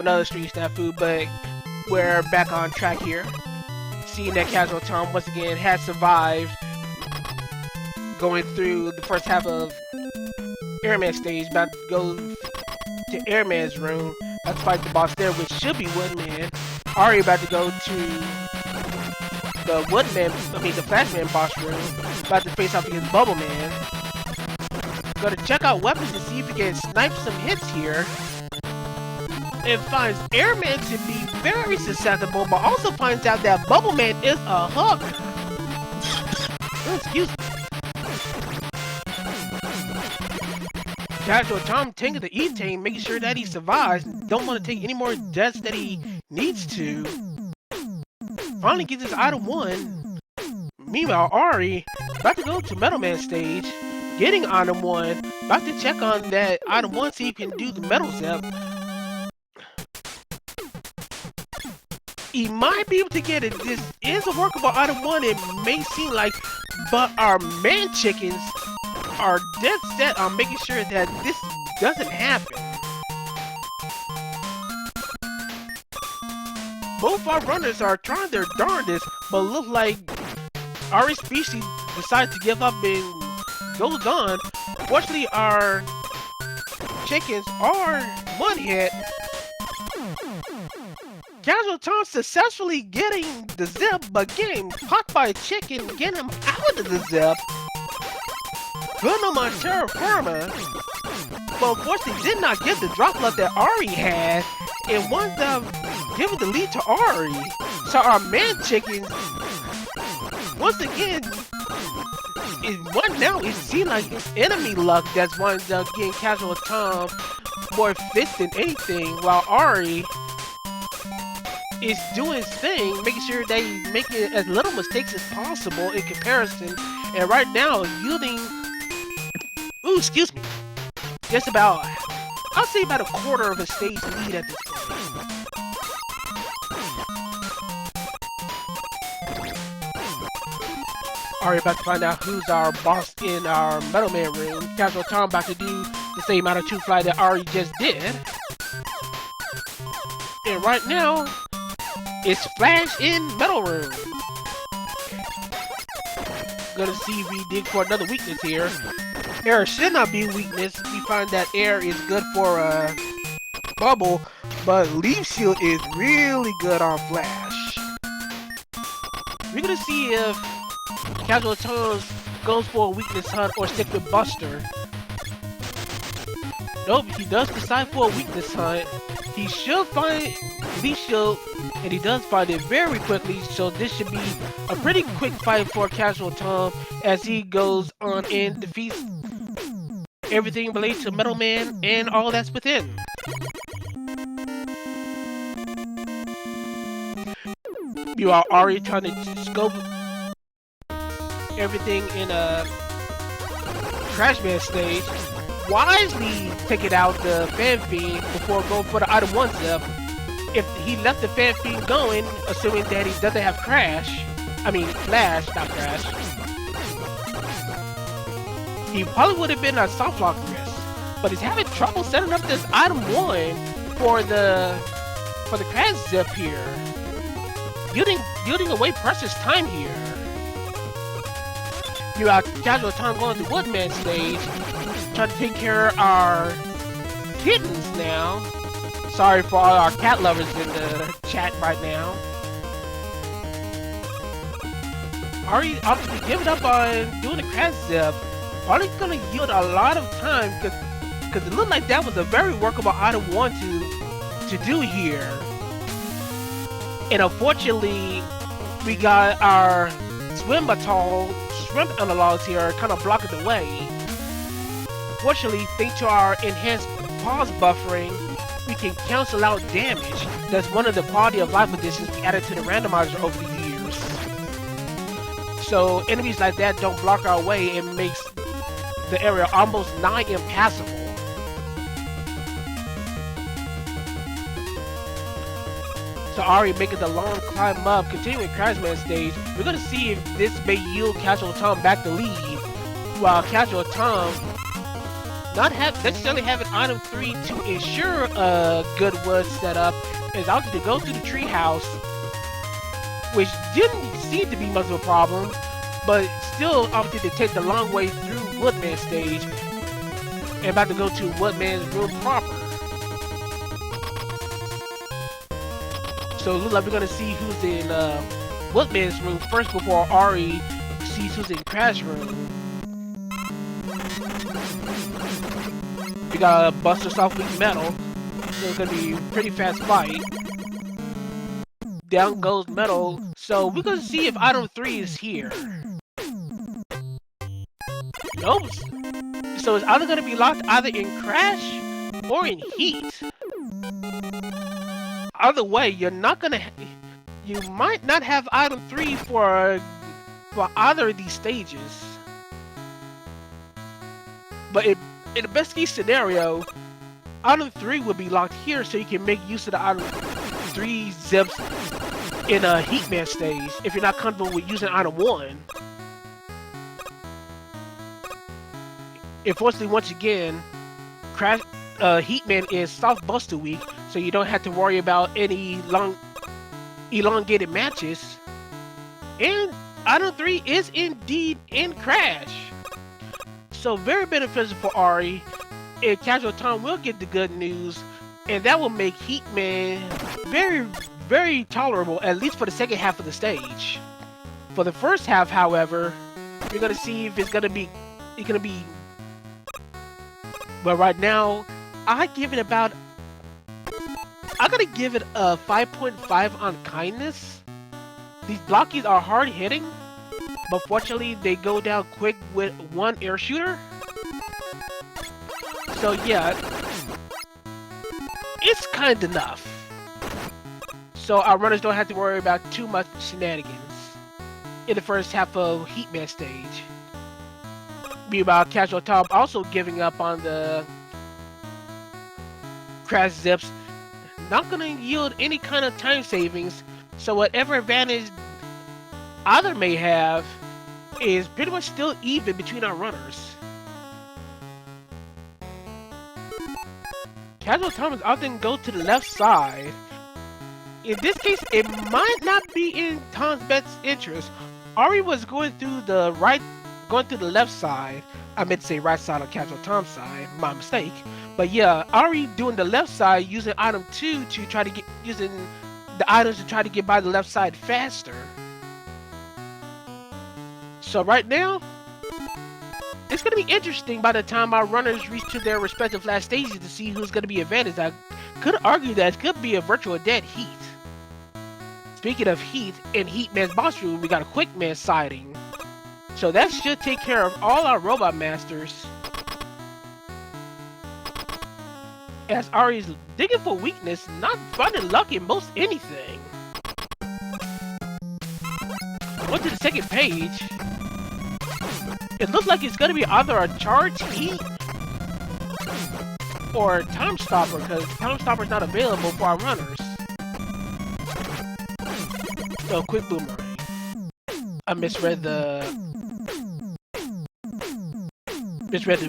another street snafu, but we're back on track here. Seeing that Casual Tom once again has survived going through the first half of Airman stage, about to go to Airman's room, about to fight the boss there, which should be Woodman. Ari about to go to the the Flashman boss room, about to face off against Bubble Man. Gonna check out weapons to see if he can snipe some hits here. And finds Airman to be very susceptible, but also finds out that Bubble Man is a hook. Oh, excuse me. Casual Tom taking the E-Tang, making sure that he survives. Don't want to take any more deaths that he needs to. Finally gets his item 1. Meanwhile, Ari about to go to Metal Man stage, getting item 1, about to check on that item 1, see if he can do the Metal Zip. He might be able to get it. This is a workable item 1, it may seem like, but our man chickens are dead set on making sure that this doesn't happen. Both our runners are trying their darndest, but look like Arispici decides to give up and goes on. Fortunately, our chickens are one hit. Casual Tom successfully getting the zip, but getting caught by a chicken, getting him out of the zip. Good on my terra firma, but unfortunately did not get the drop left that Ari had, and wound up giving the lead to Ari. So our man chickens, once again, it seems like enemy luck that's wound up getting Casual Tom more fits than anything, while Ari is doing his thing, making sure that he's making as little mistakes as possible in comparison, and right now yielding, excuse me, just about, I'll say about a quarter of a stage lead at this point. Ari about to find out who's our boss in our Metal Man room. Casual Tom about to do the same amount of 2 fly that Ari just did. And right now, it's Flash in Metal Room. Gonna see if we dig for another weakness here. Air should not be weakness. We find that air is good for Bubble, but Leaf Shield is really good on Flash. We're gonna see if Casual Tom goes for a weakness hunt or stick with Buster. Nope, he does decide for a weakness hunt. He should find Leaf Shield, and he does find it very quickly, so this should be a pretty quick fight for Casual Tom as he goes on and defeats everything related to Metal Man and all that's within. You are already trying to scope everything in a Trash Man stage, wisely taking out the Fan Fiend before going for the item 1 zip. If he left the Fan Fiend going, assuming that he doesn't have Flash, not Crash, he probably would have been a soft lock risk, but he's having trouble setting up this item 1 for the Crash zip here, yielding away precious time here. You have Casual Tom going to Woodman stage, trying to take care of our kittens now. Sorry for all our cat lovers in the chat right now. Ari obviously giving up on doing the Crash zip. Ari's gonna yield a lot of time because it looked like that was a very workable item 1 to do here. And unfortunately, we got our shrimp analogs here kind of blocking the way. Fortunately, thanks to our enhanced pause buffering, we can cancel out damage. That's one of the quality of life additions we added to the randomizer over the years. So enemies like that don't block our way and makes the area almost nigh impassable. So Ari making the long climb up, continuing Crash Man stage. We're gonna see if this may yield Casual Tom back the lead, while Casual Tom not necessarily having item 3 to ensure a good wood setup is opted to go to the treehouse, which didn't seem to be much of a problem, but still opted to take the long way through Woodman stage and about to go to Woodman's room proper. So it looks like we're gonna see who's in Woodman's room first before Ari sees who's in Crash room. We got a Buster Soft Weak Metal, so it's gonna be a pretty fast fight. Down goes Metal, so we're gonna see if item 3 is here. Nope. So it's either gonna be locked either in Crash or in Heat. Either way, you might not have item 3 for either of these stages. But in the best case scenario, item 3 will be locked here, so you can make use of the item 3 zips in a Heatman stage if you're not comfortable with using item 1. Unfortunately, once again, Heatman is soft Buster weak, so you don't have to worry about any elongated matches. And item 3 is indeed in Crash. So very beneficial for Ari, and Casual Tom will get the good news, and that will make Heatman very, very tolerable, at least for the second half of the stage. For the first half, however, we're gonna see if it's gonna be. But right now, I gotta give it a 5.5 on kindness. These blockies are hard hitting, but fortunately they go down quick with one air shooter. So yeah, it's kind of enough. So our runners don't have to worry about too much shenanigans in the first half of Heatman stage. Meanwhile, Casual Tom also giving up on the Crash Zips, not gonna yield any kind of time savings, so whatever advantage either may have is pretty much still even between our runners. Casual Tom is often go to the left side. In this case, it might not be in Tom's best interest. Ari was going through the left side. I meant to say right side on Casual Tom's side, my mistake. But yeah, Ari doing the left side using item 2 to try to get the items to try to get by the left side faster. So right now, it's gonna be interesting by the time our runners reach to their respective last stages to see who's gonna be advantaged. I could argue that it could be a virtual dead Heat. Speaking of Heat, in Heatman's boss room, we got a Quick Man sighting. So that should take care of all our Robot Masters. As Ari's digging for weakness, not finding luck in most anything. Going to the second page. It looks like it's gonna be either a Charge Heat or Time Stopper, because Time Stopper's not available for our runners. So quick Boomerang. I misread the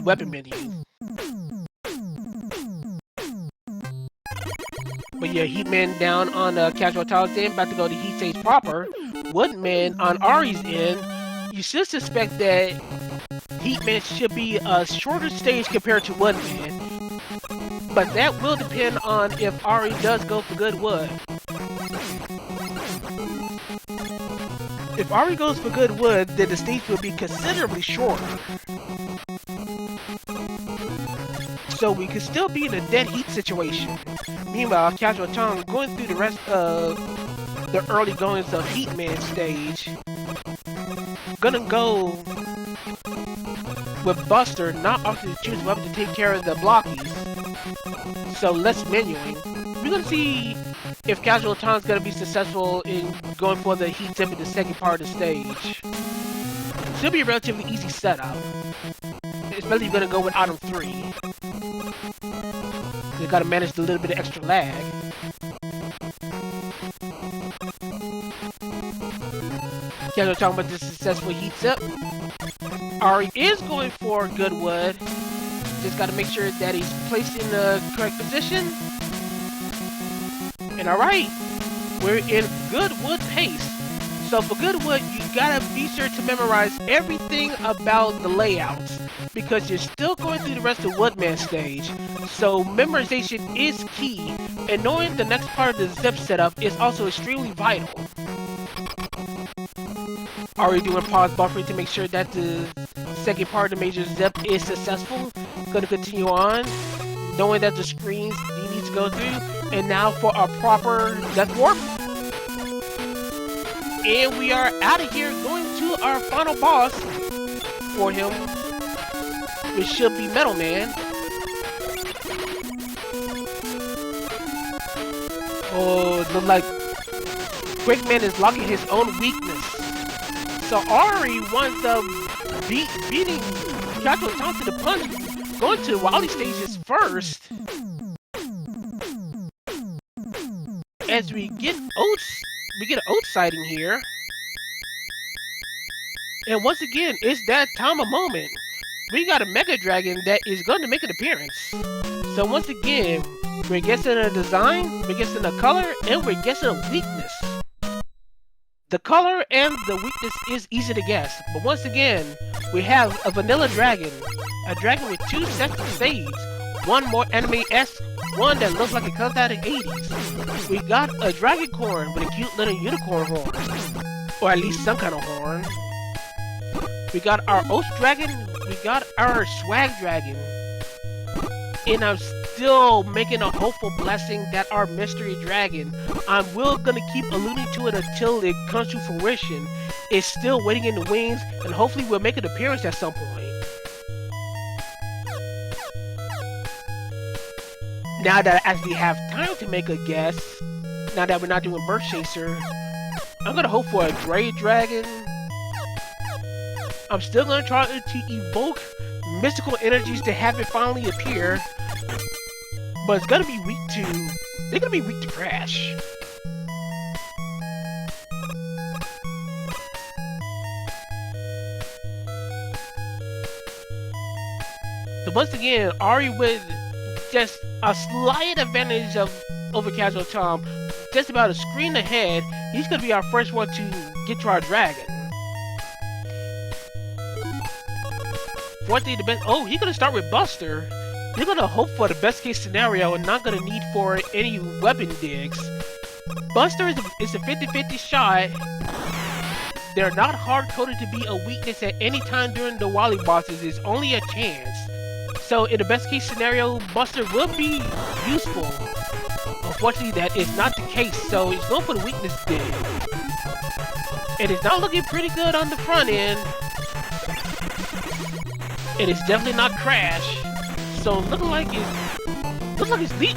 weapon menu. But yeah, Heatman down on Casual Tom's end, about to go to Heat stage proper. Woodman on Ari's end. You should suspect that Heatman should be a shorter stage compared to Woodman. But that will depend on if Ari does go for good wood. If Ari goes for good wood, then the stage will be considerably shorter. So we could still be in a dead Heat situation. Meanwhile, Casual Tom going through the rest of the early goings of Heatman stage. Gonna go with Buster, not opting to choose weapon to take care of the blockies. So less menuing. We're gonna see if Casual Tom's gonna be successful in going for the Heat Zip in the second part of the stage. Should be a relatively easy setup. Especially if you're gonna go with item 3. You gotta manage the little bit of extra lag. Casual talking about the successful Heat Zip. Ari is going for good wood. Just gotta make sure that he's placed in the correct position. And alright, we're in Goodwood pace. So for Goodwood, you gotta be sure to memorize everything about the layouts, because you're still going through the rest of Woodman stage. So memorization is key, and knowing the next part of the zip setup is also extremely vital. Already doing pause buffering to make sure that the second part of the major zip is successful. Gonna continue on, knowing that the screens you need to go through. And now for a proper death warp. And we are out of here, going to our final boss for him, which should be Metal Man. Oh, it looks like Quickman is locking his own weakness. So Ari winds up beating Casual Tom to the punch, going to the Wily stages first. As we get an oat sighting here. And once again, it's that time of moment. We got a Mega Dragon that is going to make an appearance. So once again, we're guessing a design, we're guessing a color, and we're guessing a weakness. The color and the weakness is easy to guess, but once again, we have a vanilla dragon. A dragon with 2 sets of shades. One more anime-esque, one that looks like it comes out of the 80s. We got a dragon corn with a cute little unicorn horn. Or at least some kind of horn. We got our Oath Dragon, we got our Swag Dragon. And I'm still making a hopeful blessing that our Mystery Dragon, I'm gonna keep alluding to it until it comes to fruition, is still waiting in the wings, and hopefully will make an appearance at some point. Now that I actually have time to make a guess, now that we're not doing Birth Chaser, I'm gonna hope for a Gray Dragon. I'm still gonna try to evoke mystical energies to have it finally appear, but it's gonna be weak to... they're gonna be weak to Crash. So once again, Ari with just a slight advantage over Casual Tom, just about a screen ahead. He's gonna be our first one to get to our dragon. Fortunately, the best. Oh, he's gonna start with Buster. You're gonna hope for the best case scenario and not gonna need for any weapon digs. Buster is a 50-50 shot. They're not hard-coded to be a weakness at any time during the Wily bosses. It's only a chance. So in the best case scenario, Buster will be useful. Unfortunately, that is not the case, so he's going for the weakness dig. And it's not looking pretty good on the front end. It is definitely not Crash. So looking like it's deep.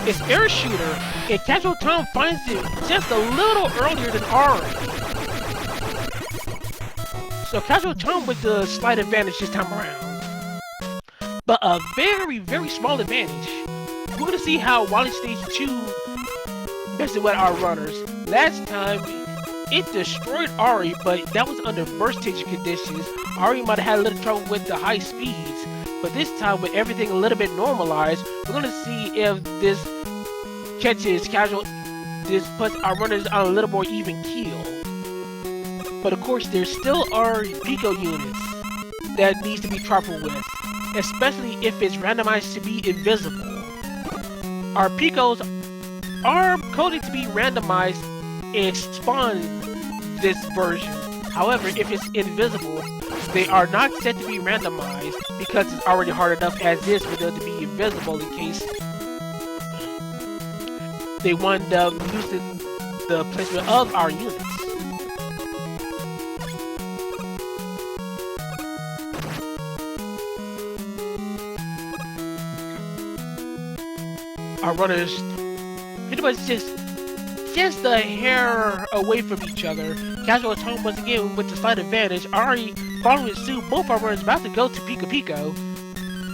It's Air Shooter, and Casual Tom finds it just a little earlier than Ari. So Casual Tom with the slight advantage this time around. But a very, very small advantage. We're gonna see how Wily Stage 2 messes with our runners. Last time, it destroyed Ari, but that was under burst stage conditions. Ari might have had a little trouble with the high speeds, but this time with everything a little bit normalized, we're gonna see if this catches this puts our runners on a little more even keel. But of course, there still are Pico units that needs to be trifled with, especially if it's randomized to be invisible. Our Picos are coded to be randomized and spawn this version. However, if it's invisible, they are not set to be randomized because it's already hard enough as is for them to be invisible in case they wind up losing the placement of our units. Our runners pretty much just a hair away from each other. Casual Tom once again with the slight advantage. Ari following suit. Both our runners about to go to Pico Pico.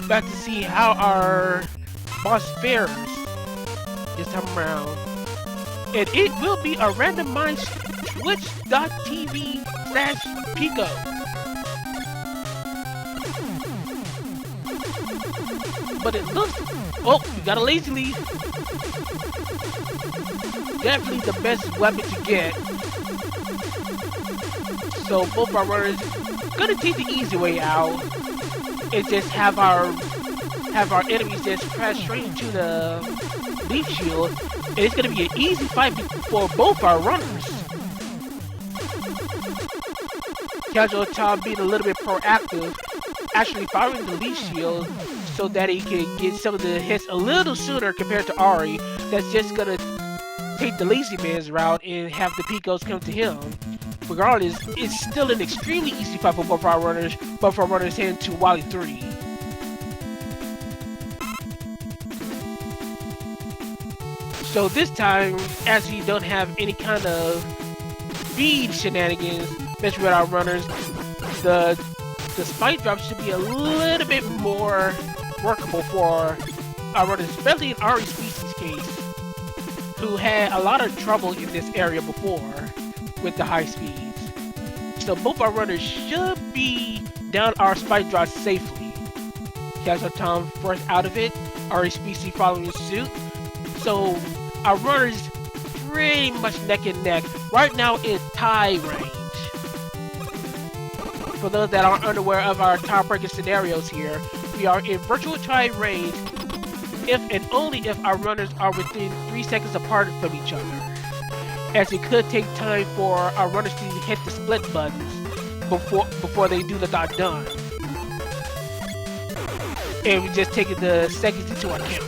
About to see how our boss fares this time around. And it will be a randomized twitch.tv/Pico. but it looks... Oh, we got a lazy leaf. Definitely the best weapon to get. So both our runners gonna take the easy way out and just have our enemies just crash straight into the leaf shield, and it's gonna be an easy fight for both our runners. Casual Tom being a little bit proactive, actually firing the leaf shield so that he can get some of the hits a little sooner compared to Ari, that's just gonna take the lazy man's route and have the Picos come to him. Regardless, it's still an extremely easy fight for both our runners. Both our runners heading to Wally 3. So this time, as we don't have any kind of speed shenanigans messing with our runners, the spike drop should be a little bit more workable for our runners, especially in Arispici case, who had a lot of trouble in this area before with the high speeds. So both our runners should be down our spike drop safely. Casual Tom first out of it, Arispici following suit. So our runners pretty much neck and neck right now in tie range. For those that aren't unaware of our tie-breaker scenarios here, we are in virtual tie range if and only if our runners are within 3 seconds apart from each other, as it could take time for our runners to hit the split buttons before they do the dot done. And we just taking the seconds into account.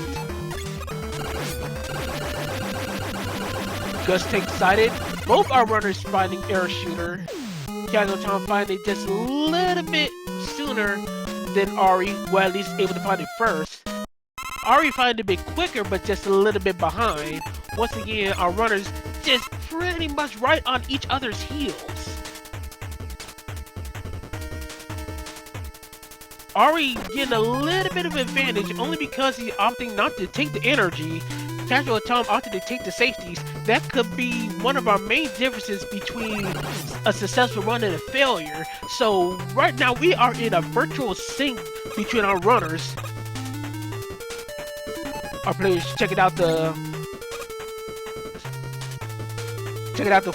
Just take sighted, both our runners finding air shooter. Casual Tom finding it just a little bit sooner than Ari, well at least able to find it first. Ari find it a bit quicker, but just a little bit behind. Once again, our runners just pretty much right on each other's heels. Ari getting a little bit of advantage only because he's opting not to take the energy. Casual Tom opted to take the safeties. That could be one of our main differences between a successful run and a failure. So right now we are in a virtual sync between our runners. Our players checking out the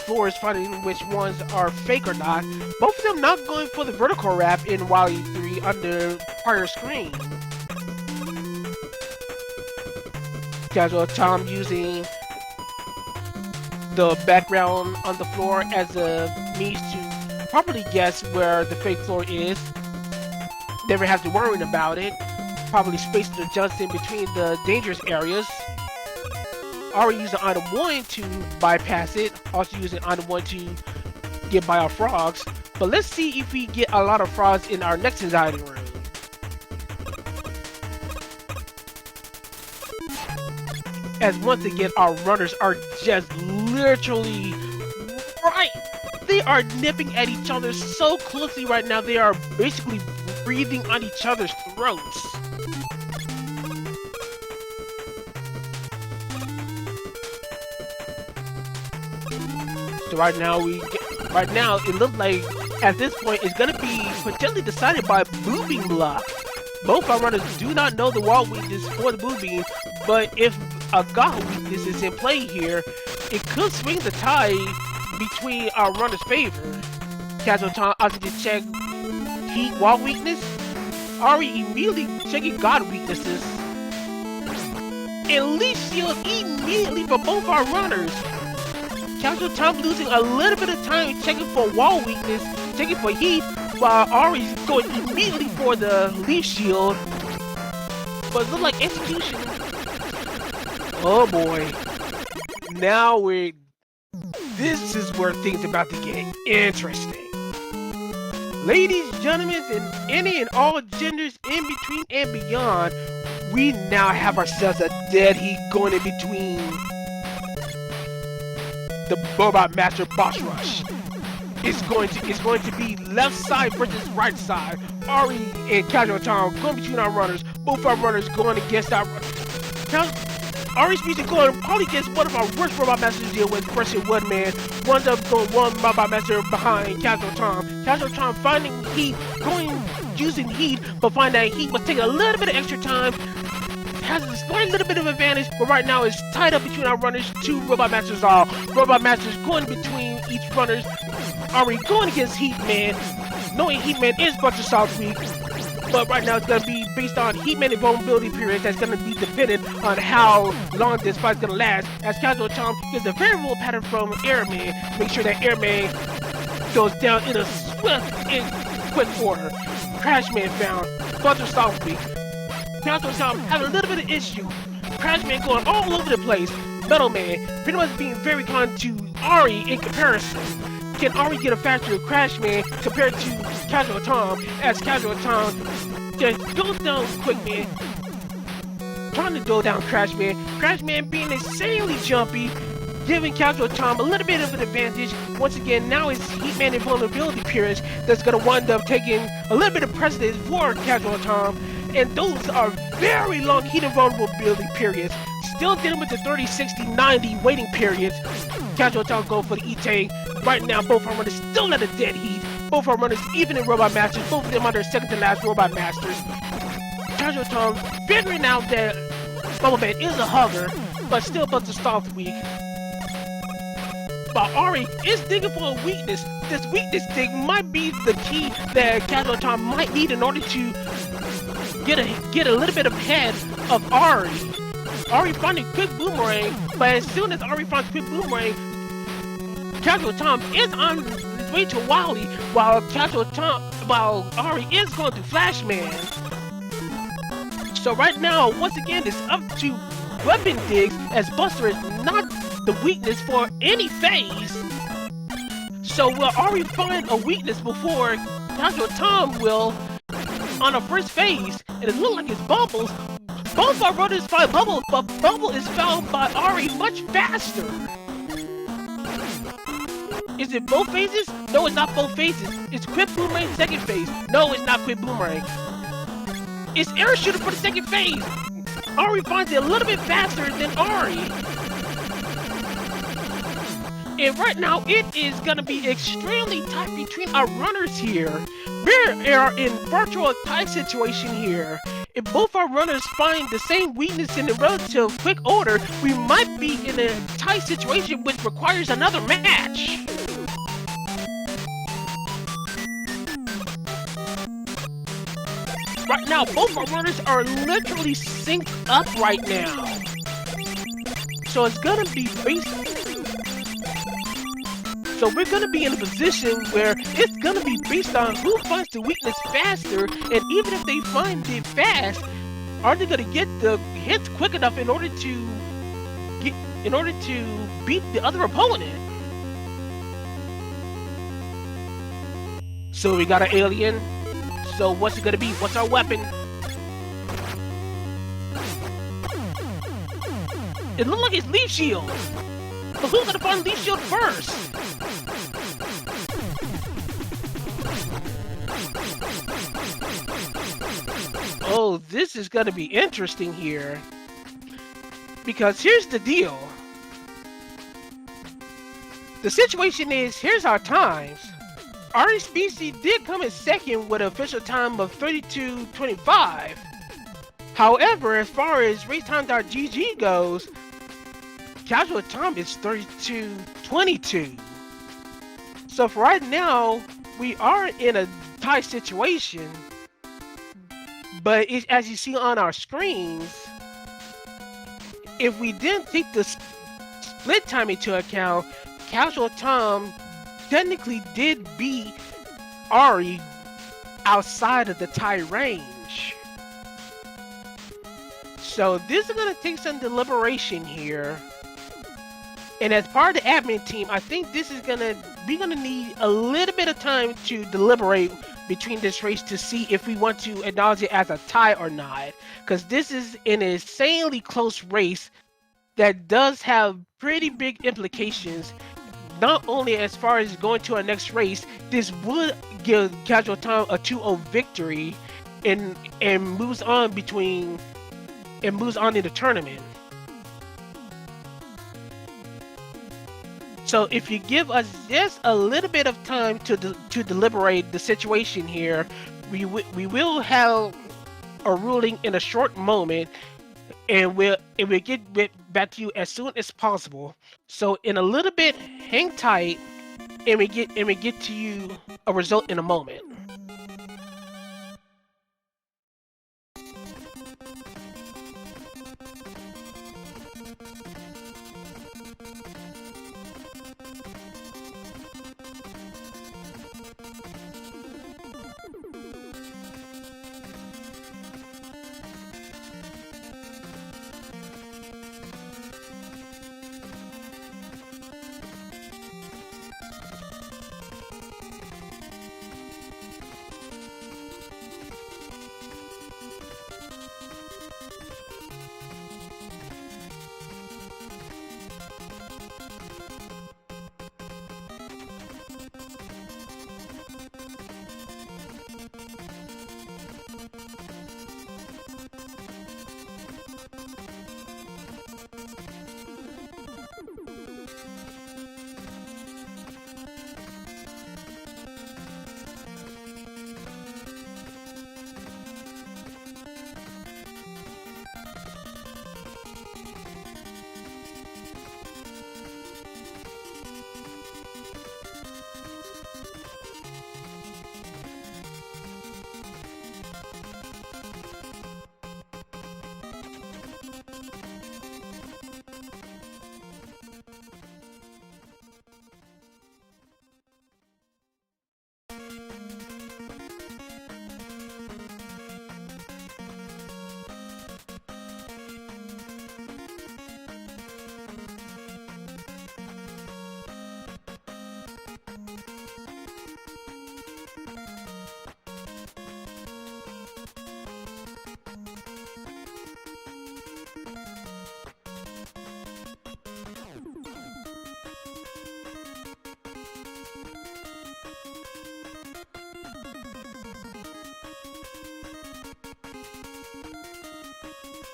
floors, finding which ones are fake or not. Both of them not going for the vertical wrap in Wally 3 on the prior screen. Casual Tom using the background on the floor as a means to properly guess where the fake floor is. Never have to worry about it. Probably space the jumps in between the dangerous areas. Already using item 1 to bypass it. Also using item 1 to get by our frogs. But let's see if we get a lot of frogs in our next anxiety room. As once again, our runners are just literally right. They are nipping at each other so closely right now. They are basically breathing on each other's throats. So right now it looks like at this point it's gonna be potentially decided by boobing luck. Both our runners do not know the wall weakness for the boobing, but if a god weakness is in play here, it could swing the tide between our runners' favor. Casual Tom opted to check heat wall weakness. Ari immediately checking god weaknesses. And leaf shield immediately for both our runners. Casual Tom losing a little bit of time checking for wall weakness, checking for heat, while Ari's going immediately for the leaf shield. But it looked like execution. Oh boy. Now this is where things about to get interesting. Ladies, gentlemen, and any and all genders in between and beyond, we now have ourselves a dead heat going in between the Robot Master Boss Rush. It's going to be left side versus right side. Ari and Casual Tom going between our runners. Both our runners going against our Arispici going probably gets one of our worst Robot Masters to deal with versus Woodman. Winds up going one Robot Master behind Casual Tom. Casual Tom finding heat, using heat, but find that heat was taking a little bit of extra time. Has a slight little bit of advantage, but right now it's tied up between our runners. Two Robot Masters are. Robot Masters going between each runners. Ari going against Heatman, knowing Heatman is Buster Soft weak. But right now it's going to be based on Heatman invulnerability period that's going to be dependent on how long this fight's going to last. As Casual Tom gets a very little pattern from Airman, make sure that Airman goes down in a swift and quick order. Crashman found, Buster Soft weak. Casual Tom has a little bit of issue. Crashman going all over the place. Metal Man pretty much being very kind to Ari in comparison. Can Ari get a faster Crashman compared to Casual Tom, as Casual Tom just goes down quick, man. Trying to go down Crashman. Crashman being insanely jumpy, giving Casual Tom a little bit of an advantage. Once again, now it's Heatman invulnerability periods that's going to wind up taking a little bit of precedence for Casual Tom. And those are very long heat invulnerability periods. Still dealing with the 30, 60, 90 waiting periods. Casual Tom go for the E-Tank. Right now, both our runners still at a dead heat. Both our runners, even in Robot Masters, both of them are their second to last Robot Masters. Casual Tom figuring out that Bubble Man is a hugger, but still Buster Soft weak. But Ari is digging for a weakness. This weakness thing might be the key that Casual Tom might need in order to get a little bit ahead of Ari. Ari finding quick boomerang, but as soon as Ari finds quick boomerang, Casual Tom is on his way to Wally, while Ari is going to Flashman. So right now, once again, it's up to weapon digs, as Buster is not the weakness for any phase. So will Ari find a weakness before Casual Tom will on a first phase? And it looks like it's Bubbles. Both our runners find Bubble, but Bubble is found by Ari much faster. Is it both phases? No, it's not both phases. It's Quick Boomerang second phase. No, it's not Quick Boomerang. It's Air Shooter for the second phase. Ari finds it a little bit faster than Ari. And right now, it is going to be extremely tight between our runners here. We are in virtual tie situation here. If both our runners find the same weakness in a relative quick order, we might be in a tie situation which requires another match. Right now, both our runners are literally synced up right now. So it's gonna be So we're gonna be in a position where it's gonna be based on who finds the weakness faster, and even if they find it fast, are they gonna get the hits quick enough in order to beat the other opponent? So we got an alien. So what's it gonna be? What's our weapon? It looks like it's Leaf Shield. But who's gonna find Leaf Shield first? Oh, this is gonna be interesting here. Because here's the deal. The situation is, here's our times. Arispici did come in second with an official time of 32:25. However, as far as raceTime.gg goes, Casual Tom is 32:22. So for right now, we are in a tie situation. But as you see on our screens, if we didn't take the split time into account, Casual Tom technically did beat Ari outside of the tie range. So this is going to take some deliberation here. And as part of the admin team, I think this is we're gonna need a little bit of time to deliberate between this race to see if we want to acknowledge it as a tie or not. Because this is an insanely close race that does have pretty big implications. Not only as far as going to our next race, this would give Casual Tom a 2-0 victory and moves on in the tournament. So if you give us just a little bit of time to deliberate the situation here, we will have a ruling in a short moment, and we'll get back to you as soon as possible. So in a little bit, hang tight, and we get to you a result in a moment.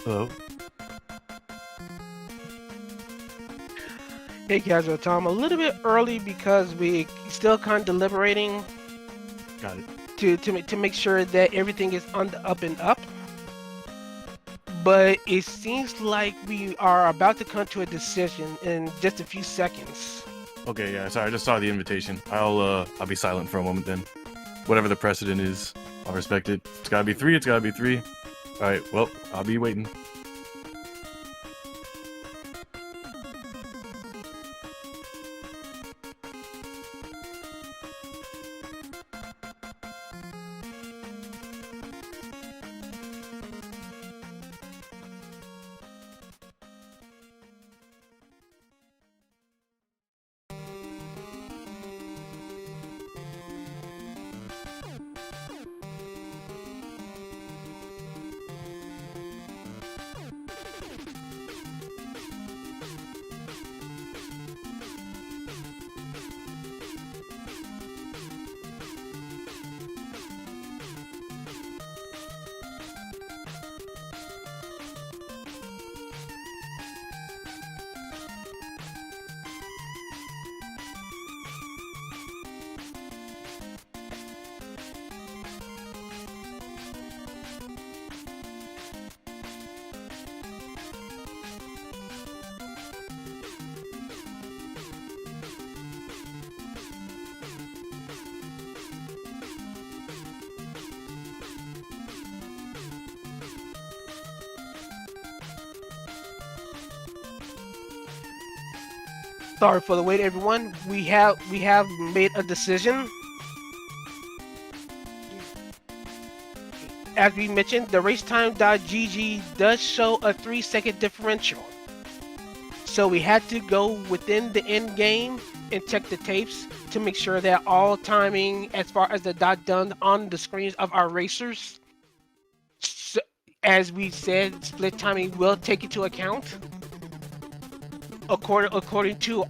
Hello. Hey Casual Tom, a little bit early because we still kind of deliberating. Got it. To make sure that everything is on the up and up. But it seems like we are about to come to a decision in just a few seconds. Okay, yeah, sorry, I just saw the invitation. I'll be silent for a moment then. Whatever the precedent is, I'll respect it. It's gotta be 3, it's gotta be 3. Alright, well, I'll be waiting. Sorry for the wait, everyone. We have made a decision. As we mentioned, the racetime.gg does show a 3-second differential. So we had to go within the end game and check the tapes to make sure that all timing as far as the dot done on the screens of our racers. So, as we said, split timing will take into account. According to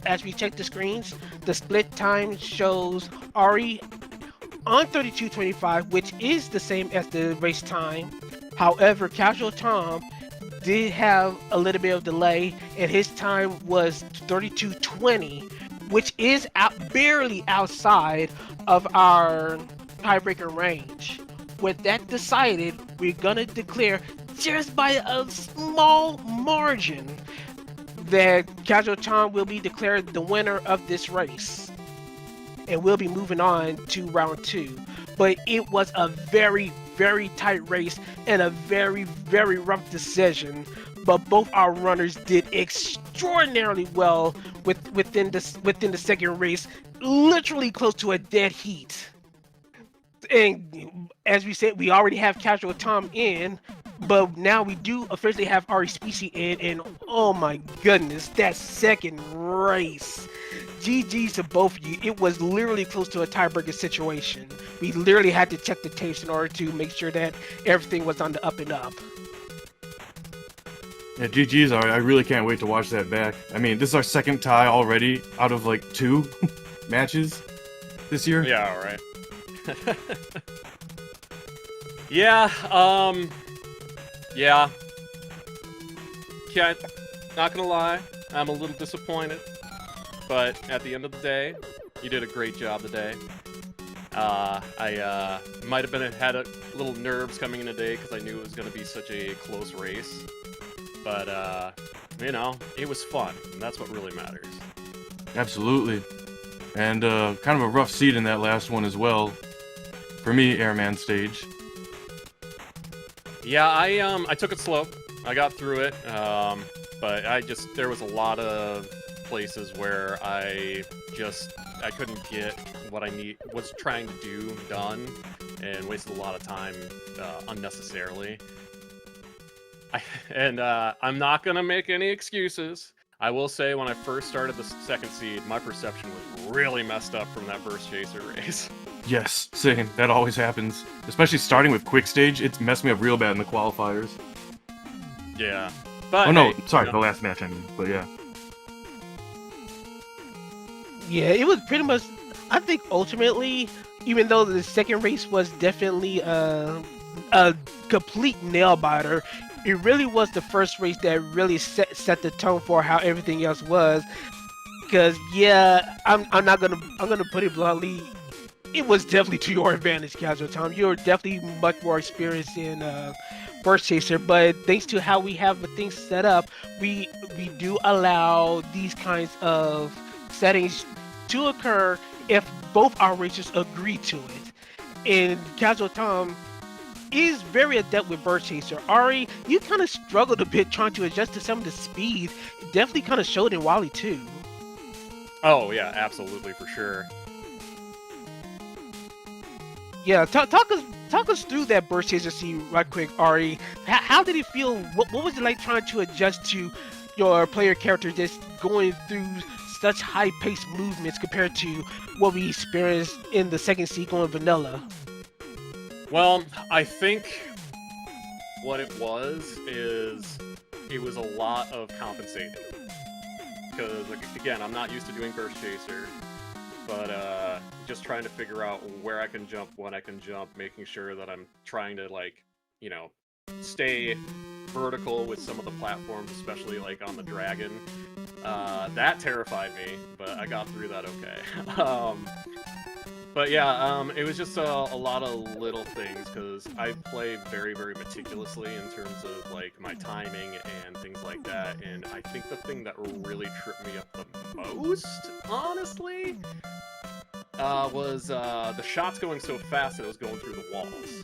as we check the screens, the split time shows Ari on 32:25, which is the same as the race time. However, Casual Tom did have a little bit of delay, and his time was 32:20, which is barely outside of our tiebreaker range. With that decided, we're gonna declare just by a small margin that Casual Tom will be declared the winner of this race. And we'll be moving on to round 2. But it was a very, very tight race and a very, very rough decision. But both our runners did extraordinarily well within the second race, literally close to a dead heat. And as we said, we already have Casual Tom in, but now we do officially have Arispici in, and oh my goodness, that second race. GG's to both of you. It was literally close to a tiebreaker situation. We literally had to check the tapes in order to make sure that everything was on the up and up. Yeah, GG's, I really can't wait to watch that back. I mean, this is our second tie already out of like 2 matches this year. Yeah, all right. Yeah, yeah. Not gonna lie, I'm a little disappointed. But at the end of the day, you did a great job today. I might have had a little nerves coming in today because I knew it was gonna be such a close race. But, you know, it was fun, and that's what really matters. Absolutely. And kind of a rough seat in that last one as well. For me, Airman stage. Yeah, I took it slow. I got through it, but there was a lot of places where I couldn't get what I was trying to do done, and wasted a lot of time unnecessarily. I'm not gonna make any excuses. I will say, when I first started the second seed, my perception was really messed up from that burst chaser race. Yes, same. That always happens. Especially starting with quick stage, it's messed me up real bad in the qualifiers. Yeah. But oh no, hey, sorry, the last match I mean, but yeah. Yeah, it was pretty much, I think ultimately, even though the second race was definitely a complete nail-biter, it really was the first race that really set the tone for how everything else was. Because yeah, I'm gonna put it bluntly, it was definitely to your advantage, Casual Tom. You're definitely much more experienced in Burst Chaser, but thanks to how we have things set up, we do allow these kinds of settings to occur if both our racers agree to it. And Casual Tom is very adept with Burst Chaser. Ari, you kind of struggled a bit trying to adjust to some of the speed. It definitely kind of showed in Wally too. Oh yeah, absolutely, for sure. Yeah, talk us through that Burst Chaser scene right quick, Ari. How did it feel? What was it like trying to adjust to your player character just going through such high-paced movements compared to what we experienced in the second seed going vanilla? Well, I think what it was is it was a lot of compensating. Because, like, again, I'm not used to doing Burst Chaser, but just trying to figure out where I can jump, when I can jump, making sure that I'm trying to, like, you know, stay vertical with some of the platforms, especially, like, on the Dragon. That terrified me, but I got through that okay. But yeah, it was just a lot of little things, because I play very, very meticulously in terms of like my timing and things like that, and I think the thing that really tripped me up the most, honestly, was the shots going so fast that it was going through the walls.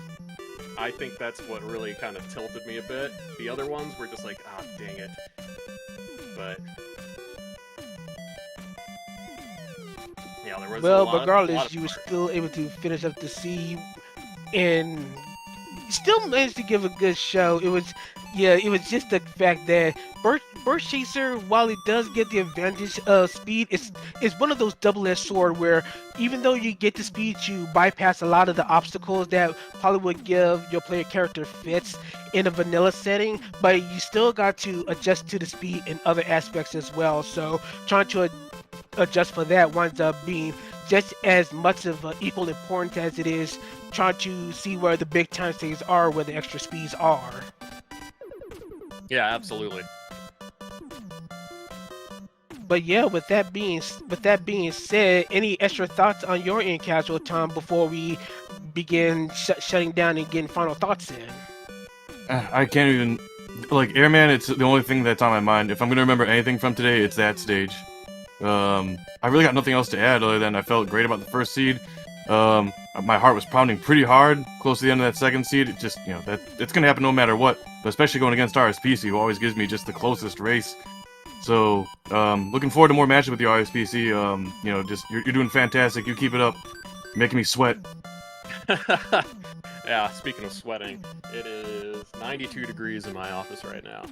I think that's what really kind of tilted me a bit. The other ones were just like, ah, dang it. But yeah, there was regardless, you were still able to finish up the seed and still managed to give a good show. It was just the fact that Burst Chaser, while it does get the advantage of speed, it's one of those double-edged sword where even though you get the speed, you bypass a lot of the obstacles that probably would give your player character fits in a vanilla setting, but you still got to adjust to the speed in other aspects as well. So trying to adjust for that winds up being just as much of equal importance as it is trying to see where the big time stages are, where the extra speeds are. Yeah, absolutely. But yeah, with that being said, any extra thoughts on your end, Casual Tom, before we begin shutting down and getting final thoughts in? I can't even, like, Airman, it's the only thing that's on my mind. If I'm gonna remember anything from today, it's that stage. I really got nothing else to add other than I felt great about the first seed. My heart was pounding pretty hard close to the end of that second seed. It just, you know, it's gonna happen no matter what, but especially going against Arispici, who always gives me just the closest race. So, looking forward to more matches with the Arispici. You know, just, you're doing fantastic. You keep it up. You're making me sweat. Yeah, speaking of sweating, it is 92 degrees in my office right now.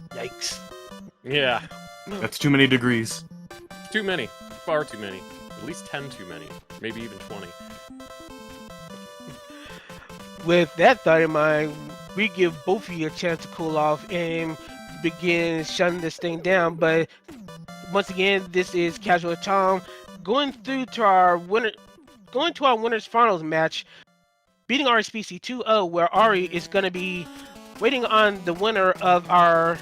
Yikes. Yeah. That's too many degrees. Too many. Far too many. At least 10 too many. Maybe even 20. With that thought in mind, we give both of you a chance to cool off and begin shutting this thing down. But once again, this is Casual Tom going to our winners finals match, beating Arispici 2-0, where Ari is going to be waiting on the winner of our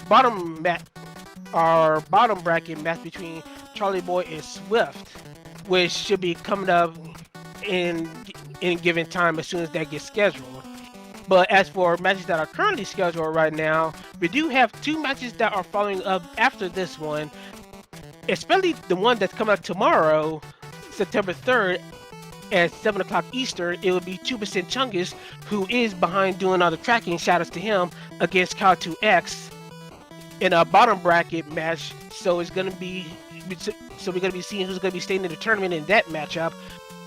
bottom bracket match between Charlie Boy and Swift, which should be coming up in given time as soon as that gets scheduled. But as for matches that are currently scheduled right now, we do have 2 matches that are following up after this one, especially the one that's coming up tomorrow, September 3rd at 7 o'clock Eastern. It will be 2% Chungus, who is behind doing all the tracking, shout outs to him, against Cal2X in a bottom bracket match. So we're going to be seeing who's going to be staying in the tournament in that matchup.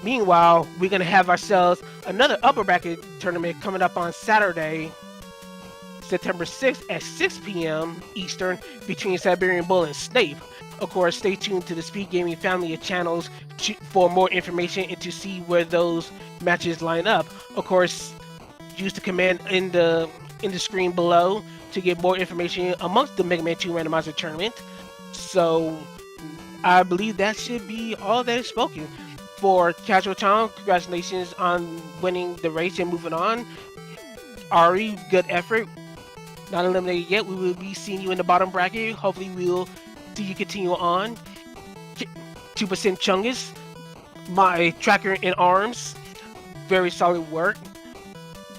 Meanwhile, we're going to have ourselves another upper bracket tournament coming up on Saturday, September 6th at 6 p.m. Eastern between Siberian Bull and Snape. Of course, stay tuned to the SpeedGaming family of channels for more information and to see where those matches line up. Of course, use the command in the screen below to get more information amongst the Mega Man 2 Randomizer tournament. So, I believe that should be all that is spoken. For Casual Tom, congratulations on winning the race and moving on. Ari, good effort. Not eliminated yet. We will be seeing you in the bottom bracket. Hopefully, we'll see you continue on. 2% Chungus, my tracker in arms. Very solid work.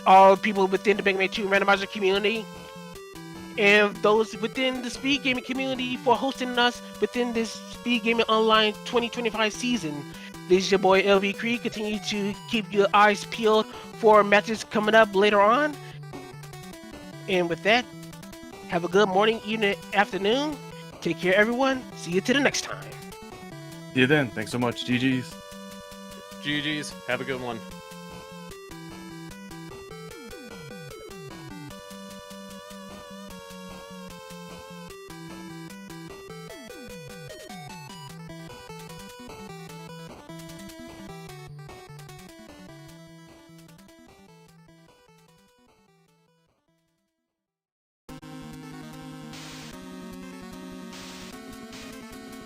All people within the Mega Man 2 Randomizer community and those within the Speed Gaming community for hosting us within this Speed Gaming Online 2025 season. This is your boy LV Creed. Continue to keep your eyes peeled for matches coming up later on. And with that, have a good morning, evening, afternoon. Take care, everyone. See you till the next time. See you then. Thanks so much. GG's. GG's. Have a good one.